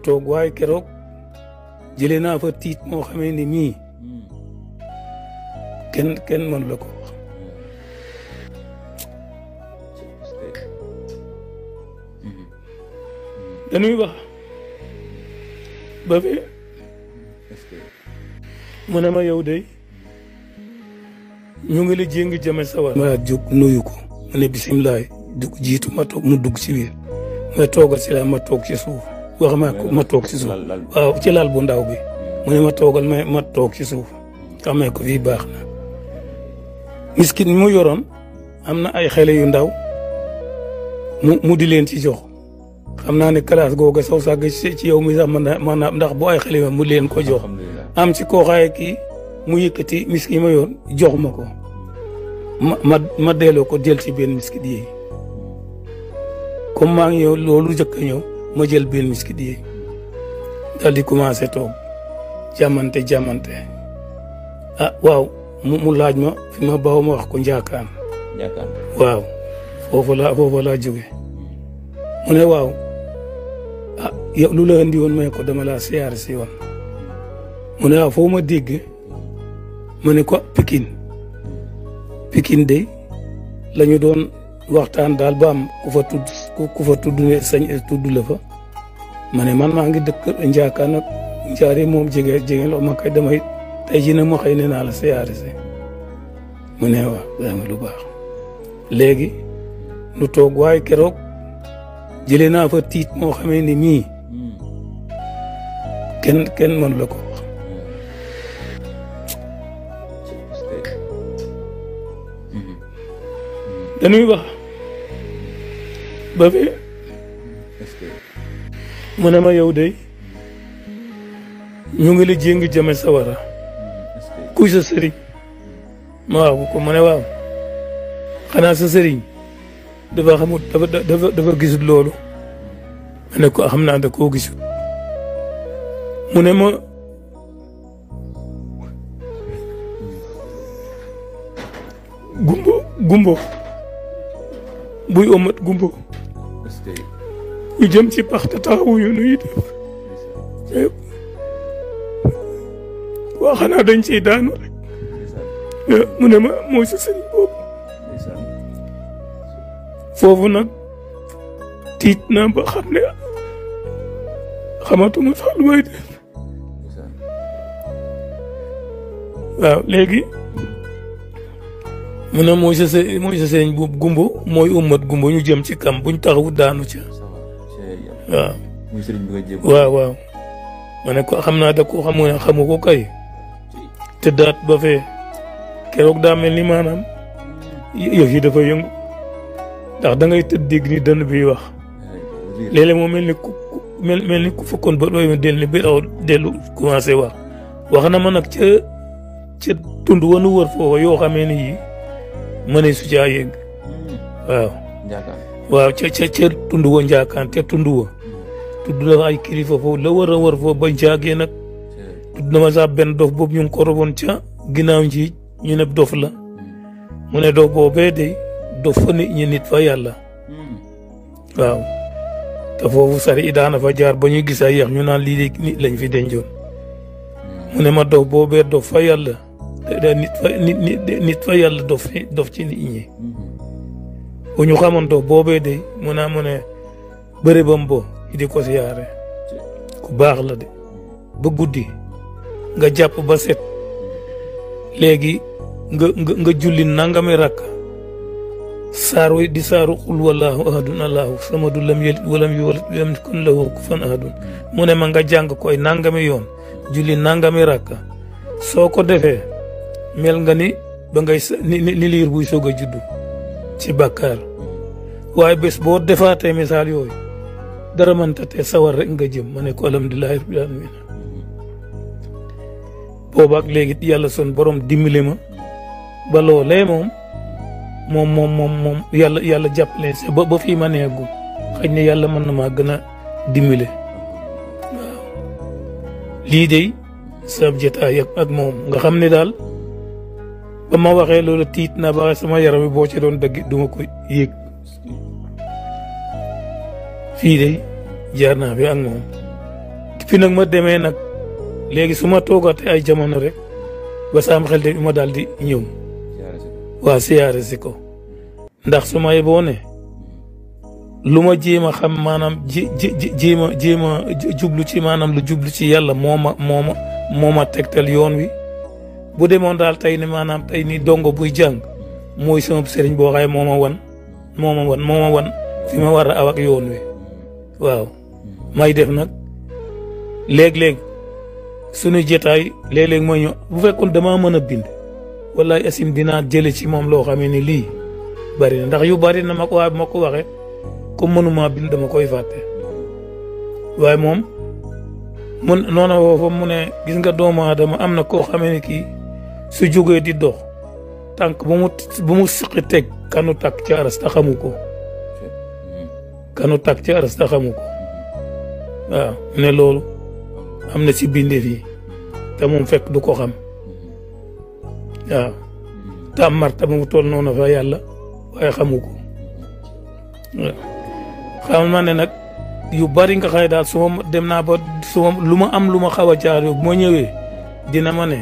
toog waaye keroog jëlee naa fa tiit moo xamee ni mii kenn mënu la ko wax. dañuy wax ba fi mu ne ma yow de ñu ngi la jéngi jëme sawar. ma jóg nuyu ko mu ne bisimilah dugg jiitu ma toog mu dugg ci biir ma toogal si la ma toog ci suuf wax ma toog ci suuf waaw ci lal bu ndaw bi mu ne ma toogal ma toog ci suuf xamee ko fii baax na. miskin mu yoroon am na ay xale yu ndaw mu di leen ci jox xam naa ne classe googu saw sàgg ci yow mi sax mën na ndax bu ay xale mu leen ko jox am ci koo xaaye kii mu yëkkati miskin ma yoon jox ma ko ma delloo ko jël ci benn miskit yi comme maa ngi ñëw loolu jëkk a ñëw ma jël benn miskit yi daal di commencé toog jamante ah waaw mu laaj ma fi ma baaw ma wax ko njaakaan waaw foofu laa jóge mu ne waaw ah yow lu la andi woon may ko dama laa siyaare si woon mu ne waaw foo ma dégg ma ne ko Pikine de la ñu doon waxtaan daal ba am ku fa tudd ne sañ tudd la fa ma ne man maa ngi dëkk njaakaan ak njaare moom jege loo ma kay damay tey jii nag ma xëy ne naa la siyaare si mu ne waaw dama lu baax léegi nu toog waaye keroog jëlee naa fa tiit moo xamee ni mii kenn mënu la ko wax. dañuy wax ba fi mu ne ma yow de ñu ngi la jéngi jëme sawara kuy sa sëriñ ma waaw ko mu ne waaw xanaa sa sëriñ dafa xamut dafa gisut loolu ma ne ko xam naa da koo gisut mu ne ma gumbo buy omat gumbo ñu jëm ci pax te taxawuñu nuy def waa xanaa dañ ciy daanu rek mu ne ma mooy sa sëriñ boobu foofu nag tiit naa ba xam ne xamatuma sax lu may def waaw léegi mu ne mooy sa sëriñ boobu gumbo mooy ummat gumbo ñu jëm ci kam buñ taxawu daanu ca waaw ma ne ko xam naa da ko xamu ko kay te daat ba fee keroog daa mel ni maanaam yëf yi dafa yëngu ndax da ngay tëdd dégg ni dënn bi wax léeg-léeg moo mel ni ku fekkoon ba doy ma dellu commencé wax na ma nag ca tund wanu wër foofa yoo xamee ni yi ma ne su caa yëgg waaw ca tund wa njaakaan ca tund wa tudd la ay kilifa foofu la war a wër foofu ba njaagee nag tudd na ma sax benn dof boobu ñu ngi ko roboon ca ginnaaw nji ñu ne dof la mu ne dof boobee de dof fa nit ñi nit fa yàlla waaw te foofu sari i daana fa jaar ba ñuy gis ay yax ñu naan lii de nit lañ fi dencoon mu ne ma dof boobee dof fa yàlla nit fa yàlla dof ci nit ñi bu ñu xamoon dof boobee de mu ne bëri bam bo di ko siyaare ku baax la de ba guddi nga jàpp ba set léegi nga julli nangami rakka saar wi di saaru xul wallahu ahadun allahu samadu lam yalid walam yulad walam yakun lahu kufuwan ahadun mu ne ma nga jàng koy nangami yoon julli nangami rakka soo ko defee mel nga ni ba ngay ni liir buy soog a juddu ci bàkkaar waaye bés boo defaatee misaal yooyu dara mënta te sawar rek nga jëm ma ne ko alhamdulilahi rabbil alamin boobaak léegi yàlla son borom dimbali ma ba loolee moom yàlla jàppale si ba fii ma neegum xëy na yàlla mën na maa gën a dimbale waaw lii de sab jotaay ak moom nga xam ne daal ba ma waxee loolu tiit naa ba sama yaram bi boo ci doon dëgg duma ko yéeg fii de jaar naa fi ak moom fi nag ma demee nag léegi su ma toogatee ay jamono rek ba saam xel de ma daal di ñëw waa siyaare si ko ndax su ma yeboo ne lu ma jéem a xam maanaam jéem a jublu ci maanaam lu jublu ci yàlla moo ma tegtal yoon wi bu demoon daal tey ne maanaam tey ni dongo buy jàng mooy sama sëriñ boo xaye moo ma wan fi ma war a aw ak yoon wi waaw may def nag léeg-léeg suñu jotaay léeg-léeg mooy ñëw bu fekkoon damaa mën a bind wallaay asim dinaa jële ci moom loo xamee ni lii bari na ndax yu bari na ma ko waxee comme mënuma bind dama koy fàtte waaye moom mun noona woo mu ne gis nga doomu aadama am na koo xamee ni kii su jógee di dox tànk bu mu siqi teg kanu takk ci aras ta xamu ko kanu takk ci aras ta xamu ko waaw ne loolu am na ci bindeef yi te moom fekk du ko xam waaw te am martaba mu toll noonu fa yàlla waaye xamu ko waaw xam ma ne nag yu bari nga xëy daal su ma dem naa ba lu ma am lu ma xaw a jaar bu ma ñëwee dina ma ne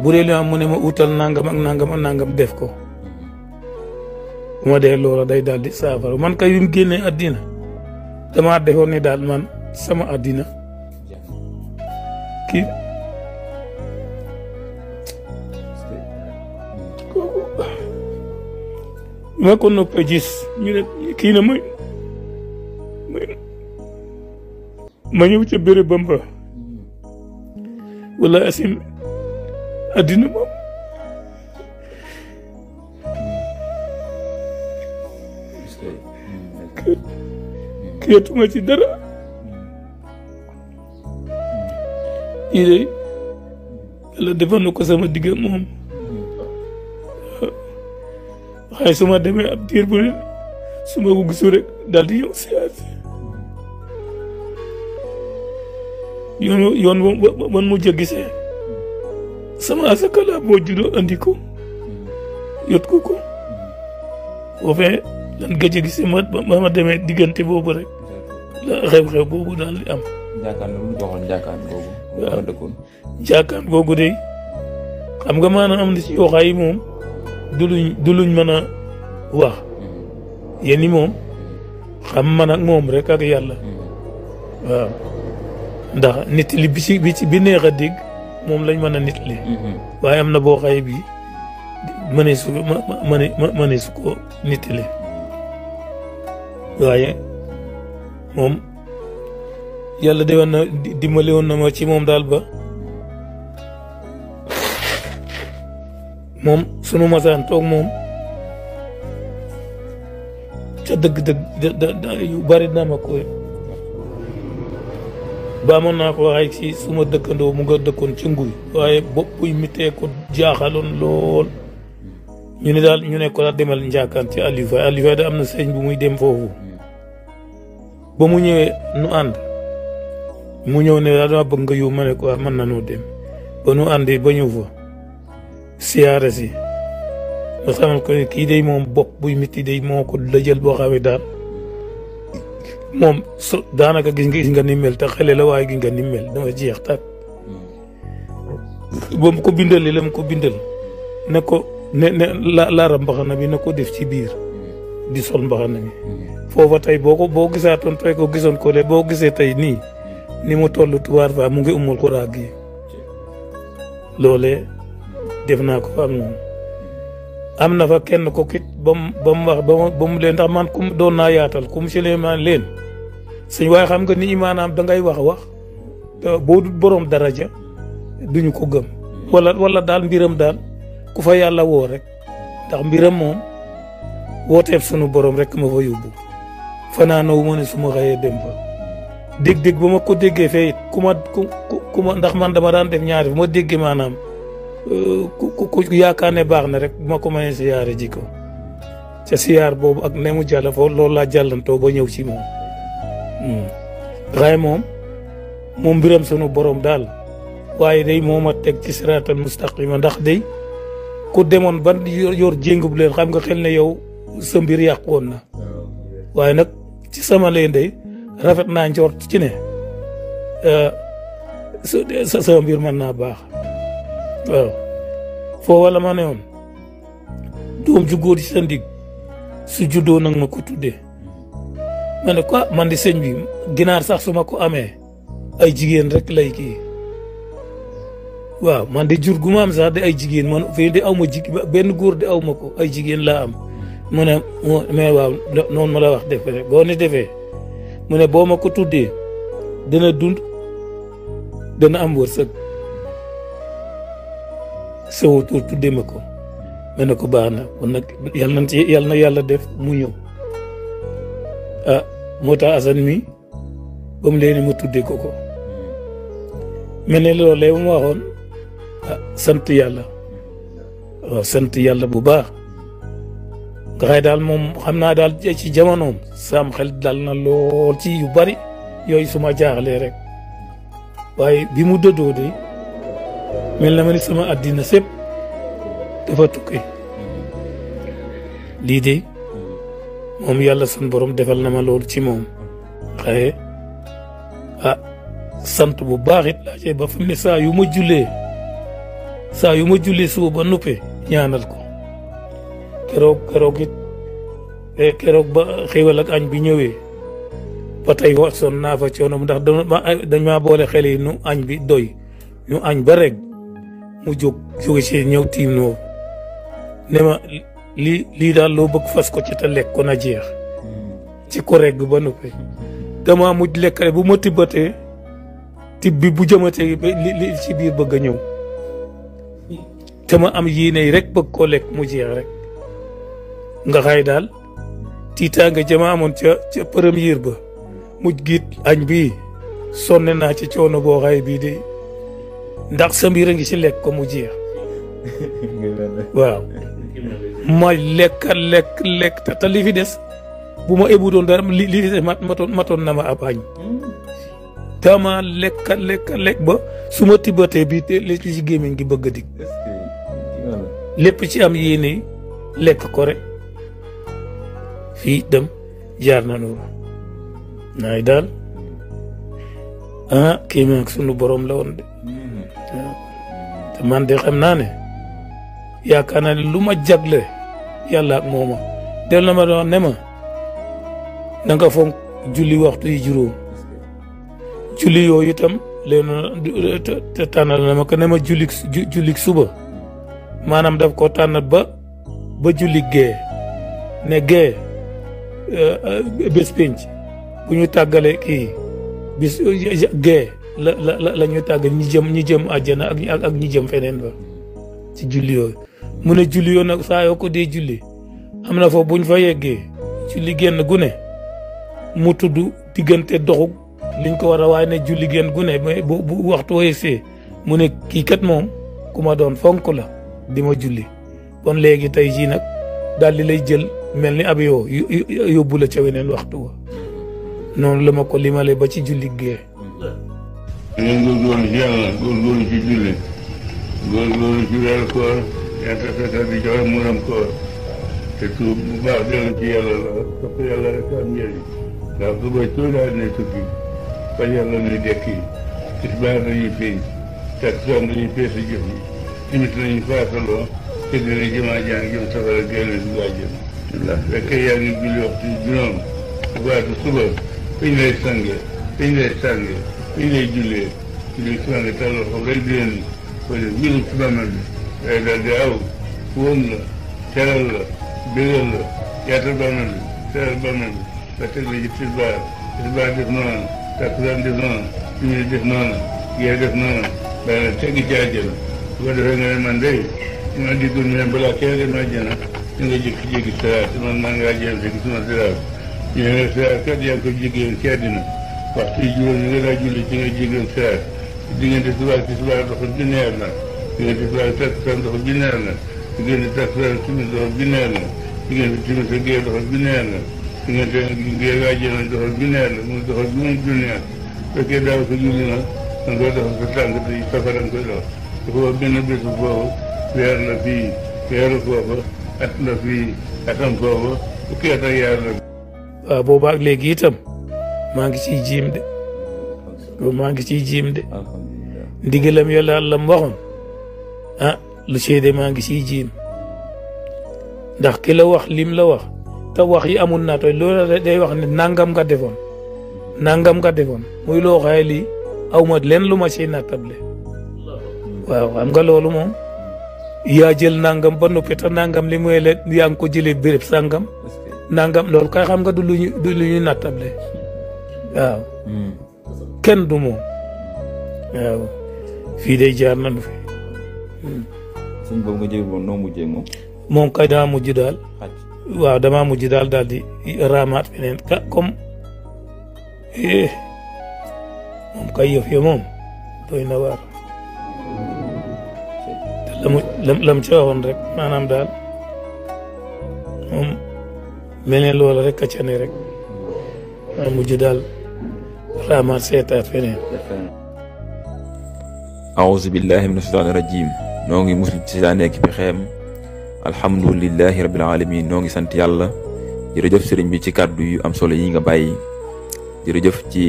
bu dee li ma mu ne ma utal nangam ak nangam ak nangam def ko bu ma dee loola day daal di saafara man kay yu mu génnee àddina damaa defoon ne daal man sama àddina kii ma ko noppee gis ñu ne kii na ma ñëw ca béréb bamba wala asim àddina moom kéetuma ci dara yii day yàlla defal na ko sama digg moom waaye su ma demee ab diir bu ne su ma ko gisu rek daal di ñëw siyaasi yoon man mu gisee sama asakala boo juddoo andi ko yot ko boo fee lan gëj a gisee ma demee diggante boobu rek la xew-xew boobu daal di am. njaakaan googu de xam nga maanaam am na ci yoo xay moom du luñ mën a wax yéen ni moom xam man ak moom rek ak yàlla waaw ndax nit li bi neex a dégg moom lañ mën a nit li waaye am na boo xay bi mëne su ko nit li waaye moom yàlla de woon na dimbali woon na ma ci moom daal ba moom sunu masaan toog moom ca dëgg-dëgg yu bari na ma koy ba amoon naa ko waxee ci suma dëkkandoo mu nga dëkkoon ci nguy waaye bopp buy mitee ko jaaxaloon lool ñu ne daal ñu ne ko daal demal njaakaan ci Aliou Faye da am na sëñ bu muy dem foofu ba mu ñëwee nu ànd mu ñëw ne daal dama bëgg nga yow ma ne ko mën na noo dem ba nu àndee ba ñëw fa siyaare si ma xamal ko ne kii day moom bopp buy miti day moo ko lëjël boo xamee daal moom daanaka gis nga ni mel te xele la waaye gis nga ni mel dama jeex tak ba mu ko bindalee la mu ko bindal ne ko ne laara mbaxana bi na ko def ci biir di sol mbaxana bi foofa tey boo gisaatoon tey ko gisoon ko de boo gisee tey nii ni mu toll tubaar fa mu ngi umul ko raag yi loolee def naa ko fa ak moom am na fa kenn ko kit ba mu wax ba mu leen ndax man kum doon naa yaatal kum si leen man leen suñ waaye xam nga nit ñi maanaam dangay wax boo dul borom daraja duñu ko gëm wala daal mbiram daal ku fa yàlla woo rek ndax mbiram moom wooteef sunu borom rek ma fa yóbbu fanaanoo ma ne su ma xëyee dem fa dégg-dégg ba ma ko déggee fee it ku ma ndax man dama daan def ñaari bu ma déggee maanaam ku yaakaar ne baax na rek bu ma ko mënee siyaare ji ko ca siyaar boobu ak ne mu jàll foofu loolu laa jàllantoo ba ñëw ci moom waaye moom mbiram sunu borom daal waaye day moo ma teg ci siraatal mustaqima ndax day ku demoon ban yor jéngub leen xam nga xel ne yow sa mbir yàqoon na waaye nag ci sama leen day rafet naa njort ci ne sa sama mbir mën naa baax waaw foo wala ma ne woon doom ju góor ci sa ndig su juddoo nag ma ko tuddee ma ne ko man di sëñ bi ginaar sax su ma ko amee ay jigéen rek lay kii waaw man de jur gu ma am sax de ay jigéen man fii de aw ma benn góor de aw ma ko ay jigéen laa am mu ne mais waaw noonu ma la wax defe rek boo ne defee mu ne boo ma ko tuddee dana dund dana am wërsëg sama tur tuddee ma ko ma ne ko baax na kon nag yàlla na yàlla def mu ñëw ah moo tax Assane mi ba mu leen ma tuddee ko mel ne loolu lay mu waxoon ah sant yàlla waaw sant yàlla bu baax nga xëy daal moom xam naa daal ci jamonoom sam xel dal na lool ci yu bari yooyu suma jaaxlee rek waaye bi mu dëddoo de mel na ma ni sama addina sépp dafa tukki lii de moom yàlla sun borom defal na ma lool ci moom xëye ah sant bu baax it laa cee ba fi mu ne saa yu ma jullee suba ba nuppee ñaanal ko keroog ba xéwal ak añ bi ñëwee ba tey son naa fa coono ndax dañ maa boole xel yi nu añ bi doy ñu añ ba rek mu jóge ci ñëw tiim noo ne ma lii daal loo bëgg fas ko ci te lekk ko na jeex ci ko regg ba nuppee dama mujj lekk rek bu ma tibbatee tib bi bu jëmatee li ci biir bëgg a ñëw te ma am yéene yi rek bëgg koo lekk mu jeex rek nga xay daal tiitaanga jama amoon ca première ba mujj giit añ bi sonne naa ci coono boo xay bii de ndax sa mbir a ngi ci lekk ko mu jeex waaw ma lekk te li fi des bu ma ébu doon dara li fi des matoon na ma ab añ dama lekk ba su ma tibbatee bi li ci gémmiñ gi bëgg a dig lépp ci am yéene lekk ko rek fii dem jaar na noonu naay daal kii ma ak sunu borom la woon de te man de xam naa ne yaakaar naa ne lu ma jagle yàlla ak mooma del na ma doon ne ma na nga fonk julli waxtu yi juróom julli yooyu itam leen te tànnal na ma ko ne ma jullik suba maanaam daf ko tànnat ba julli gee ne gee bés penc bu ñu tàggale kii bis gee la ñu tàggal ñi jëm àjjana ak ñi jëm feneen ba ci julli yooyu mu ne julli yooyu nag saa yoo ko dee julli am na foofu buñ fa yeggee julli génn gu ne mu tudd diggante doxu liñ ko war a waaye ne julli génn gu ne bu waxtu weesee mu ne kii kat moom ku ma doon fonk la di ma julli kon léegi tey jii nag daal di lay jël mel ni ab yoo yóbbu la ca weneen waxtu wa noonu la ma ko limale ba ci julli gee ngeen góorgóorlu ci yàlla góorgóorlu ci julli góorgóorlu ci weeru koor yàlla fekkal di joxe muuram koor te tuub bu baax dellu ci yàlla la topp yàlla rek am njëriñ ndax su ba coo daal ne tukki fa yàlla nuy dekki tisbaar dañuy feeñ takkusaan dañuy feesu jëf yi timis nañu faasaloo te dina jëmaa jàng jëm safara génn du àjjana ndax fekkee yaa ngi julli waxtu juróom waatu suba fiñ lay sange fiñ lay jullee julli suba nga tàllal ko rek di leen ko def mbirum ci bàmmeel bi day daal di aw fóon la teral la bégal la yaatal bàmmeel bi teral bàmmeel bi ba teg la ci tisbaar def noonu takkusaan def noonu timis def noonu gee def noonu day la tegg ci àjjana bu ko defee nga ne man day ma diggoon ne balaa kenn dem àjjana ñu nga jékki-jékki siraat man maa ngi àjjana fekk suma siraat ñu ne siraat kat yaa ngi ko jéggiwoon ci àddina waxtu yi juróom yi nga daa julli ci nga jéggiwoon siraat diggante subaar ci subaar doxul junneer na diggante subaar takkusaan doxul junneer na diggante takkusaan timis doxul junneer na diggante timis ak gee doxul junneer na diggante gee ak àjjana doxul junneer na mu doxal juróom junneer fekkee daaw ko julli na da nga koy doxal sa tànk te safara nga koy dox dafa benn bésu foofu weer la fii weeru foofu at la fii atam foofu fukki at ak yaar la. waaw boobaag léegi itam maa ngi ciy jiim de. maa ngi ciy jiim de. ndigalam yàlla la mu waxoon ah lu seede maa ngi siy jiin ndax ki la wax lim la wax te wax yi amul naa tooy loolu day wax ne nangam nga defoon muy loo xaye lii aw ma leen lu ma siy nattable waaw xam nga loolu moom yaa jël nangam ba noppi te nangam li muy leen yaa ngi ko jëlee béréb sangam nangam loolu kay xam nga du lu ñu nattable waaw kenn du moom waaw fii day jaar nañu fi. suñ boobu nga jël woon noo mujjee moom. moom kay dama mujj daal. waaw dama mujj daal di raamaat feneen comme moom kay yëf ya moom doy na waar. te lam ci waxoon rek maanaam daal moom mel ne loola rek a ca ne rek dama mujj daal raamaat seetaat feneen. aouzu billahi mina shaytaani rajim noo ngi muslim ci daa nekk pexeem alhamdulilahi rabbil alamin noo ngi sant yàlla jërëjëf sëriñ bi ci kàddu yu am solo yi nga bàyyi jërëjëf ci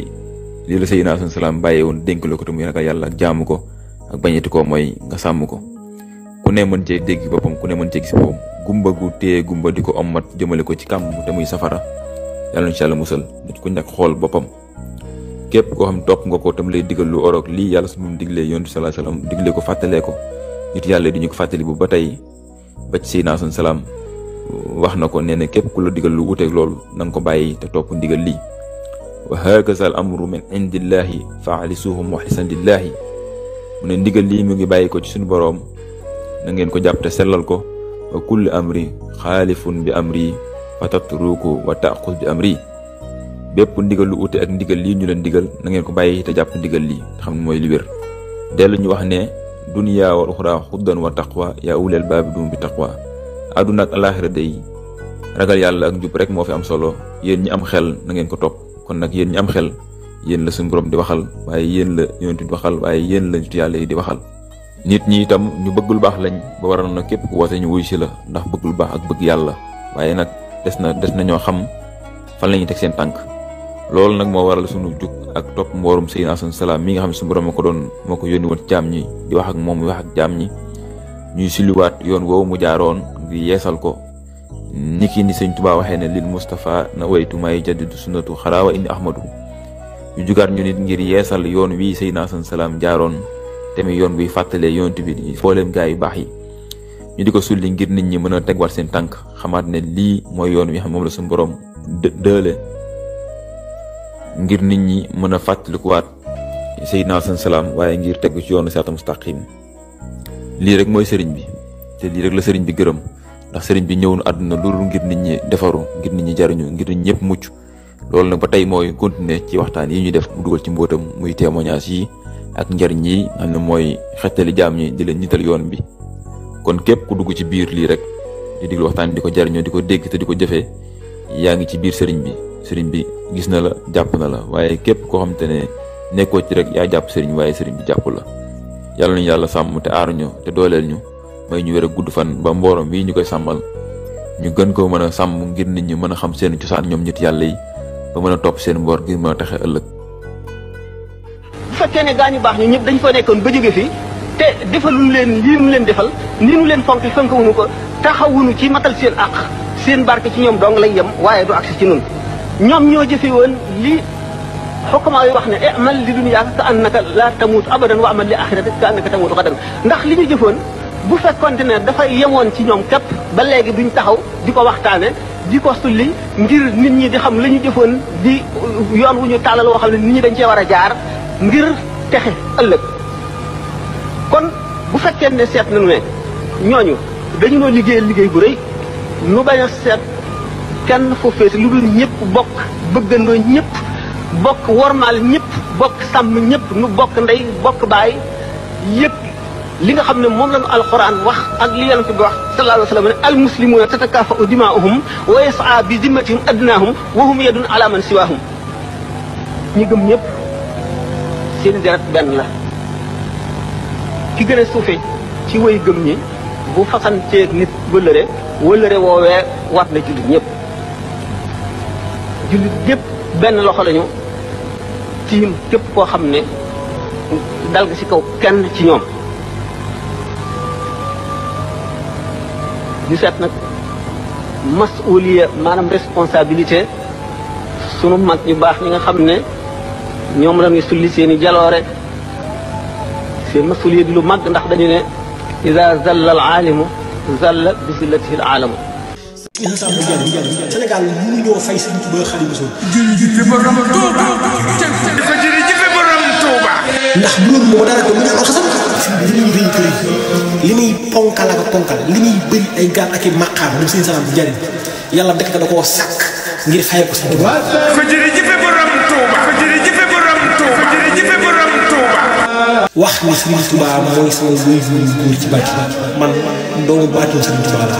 li la Seydina Asan Salaam bàyyi woon dénk la ko te muy ragal yàlla ak jaamu ko ak bañeti ko mooy nga sàmm ko ku ne mën cee dégg boppam ku ne mën cee gis boppam gumba gu téye gumba di ko ommat jëmale ko ci kàmm te muy safara yàlla incha allah musal nit ku nekk xool boppam képp koo xam topp nga ko tam lay digal lu oroog lii yàlla su mu diglee yonent sallallahu alayhi wasallam diglee ko fàttalee ko nit yàlla di ñu ko fàttali bu ba tey ba ci Seydina Asan Salaam wax na ko nee na képp ku la digal lu wuteeg loolu na nga ko bàyyi te topp ndigal lii wa hakaza al amru min indillahi fa'alisuhu mukhlisan lillahi mu ne ndigal lii mu ngi bàyyi ko ci suñu boroom na ngeen ko jàpp te sellal ko wa kullu amri xaalifun bi amri fa tatruku wa taqul bi amri bépp ndigal lu ute ak ndigal lii ñu leen digal na ngeen ko bàyyi te jàpp ndigal lii te xam ne mooy li wér dellu ñu wax ne duniya wal uxra xuddan wa taqwa yaa uleel baabi dum bi taqwa àdduna ak alaaxira day ragal yàlla ak njub rek moo fi am solo yéen ñi am xel na ngeen ko topp kon nag yéen ñi am xel yéen la suñu borom di waxal waaye yéen la yonent di waxal waaye yéen la nitu yàlla yi di waxal nit ñi itam ñu bëgg lu baax lañ ba waral na képp ku woote ñu wuy si la ndax bëgg lu baax ak bëgg yàlla waaye nag des na ñoo xam fan la ñuy teg seen tànk loolu nag moo waral suñu jug ak topp mboorum Seydina Asan Salaam mi nga xam ne suñu borom moo ko yónni woon ci jaam ñi di wax ak moom wax ak jaam ñi ñuy siliwaat yoon woowu mu jaaroon ngir yeesal ko niki ni sëñ Tuubaa waxee ne lil Mustafa na waytu may jaddidu sunnatu xaraawa indi ahmadu ñu jugaat ñu nit ngir yeesal yoon wi Seydina Asan Salaam jaaroon tamit yoon buy fàttalee yonent bi fooleem gaa yu baax yi ñu di ko sulli ngir nit ñi mën a tegwaat seen tànk xamaat ne lii mooy yoon wi xam moom la suñu borom dële ngir nit ñi mën a fàttalikuwaat Seydina Asan Salaam waaye ngir tegu ci yoonu siraatal mustaqim lii rek mooy sëriñ bi te lii rek la sëriñ bi gërëm ndax sëriñ bi ñëw na àdduna loolu ngir nit ñi defaru ngir nit ñi jariñu ngir nit ñëpp mucc loolu nag ba tey mooy continuer ci waxtaan yi ñu def mu dugal ci mbóotam muy témoignage yi ak njariñ yi nga xam ne mooy xettali jaam ñi di leen nital yoon bi kon képp ku dugg ci biir lii rek di diglu waxtaan di ko jariñoo di ko dégg te di ko jëfee yaa ngi ci biir sëriñ bi gis na la jàpp na la waaye képp koo xam te ne nekkoo ci rek yaa jàpp sëriñ waaye sëriñ bi jàpp la yàlla nañu yàlla sàmm te aaruñu te dooleel ñu may ñu wér a gudd fan ba mboorom bii ñu koy sàmmal ñu gën koo mën a sàmm ngir nit ñi mën a xam seen cosaan ñoom nit yàlla yi ba mën a topp seen mboor ngir mën a taxe ëllëg. bu fekkee ne gaa ñu baax ñu ñëpp dañ fa nekkoon ba jóge fi te defaluñu leen lii nu leen defal nii nu leen fonk fonkawuñu ko taxawuñu ci matal seen àq seen barke ci ñoom dong lay yem waaye du agsi ci nun ñoom ñoo jëfe woon li xokkamaa yi wax ne amal li dunyaaka ka annaka la tamuut abadan wa amal li axirati ka annaka tamuutu xadan ndax li ñu jëfoon bu fekkonte ne dafay yemoon ci ñoom képp ba léegi duñ taxaw di ko waxtaane di ko sulli ngir nit ñi di xam la ñu jëfoon di yoon wu ñu tàllal woo xam ne nit ñi dañ cee war a jaar ngir texe ëllëg kon bu fekkee ne seet nañu ne ñooñu dañu noo liggéey bu rëy nu bañ a seet kenn fu fees lu dul ñëpp bokk bëggandoo ñëpp bokk wormaal ñëpp bokk sàmm ñëpp nu bokk ndey bokk baay yëpp li nga xam ne moom la ñu alxuraan wax ak li yonent bi wax sallallahu alayhi wa sallam ne al muslimuuna tatakaafa'u dimaa'uhum wa yas'a bi zimmatihim adnaahum wa hum yadun ala man siwaahum ñi gëm ñëpp seen deret benn la ki gën a suufe ci way gëm ñi bu fasanteeg nit wëllëre woowee wat na jullit ñëpp jullit ñëpp benn loxo lañu tiim képp koo xam ne dal ci kaw kenn ci ñoom ñu seet nag masuliya maanaam responsabilité sunu mag ñu baax ñi nga xam ne ñoom la ñuy sulli seen i jaloore seen masuliya di lu mag ndax dañu ne ida zalla al aalimu zalla bi zillatihi al aalamu Sénégal mënuñoo fay Sëriñ Tuubaa Xaadimu Rasuul ndax loolu moo dara ko mu ñu xasam li muy rëy ko li muy ponkal ak ponkal li muy bëri ay gaal ak i maqaam moom seen salaam di jariñ yàlla dekk da koo sàkk ngir fay ko Sëriñ Tuubaa ko jërëjëf borom Tuuba ko jërëjëf borom Tuuba ko jërëjëf borom Tuuba wax ni Sëriñ Tuubaa mooy sama wéy bu góor ci bàcc man doomu baatoo Sëriñ Tuubaa la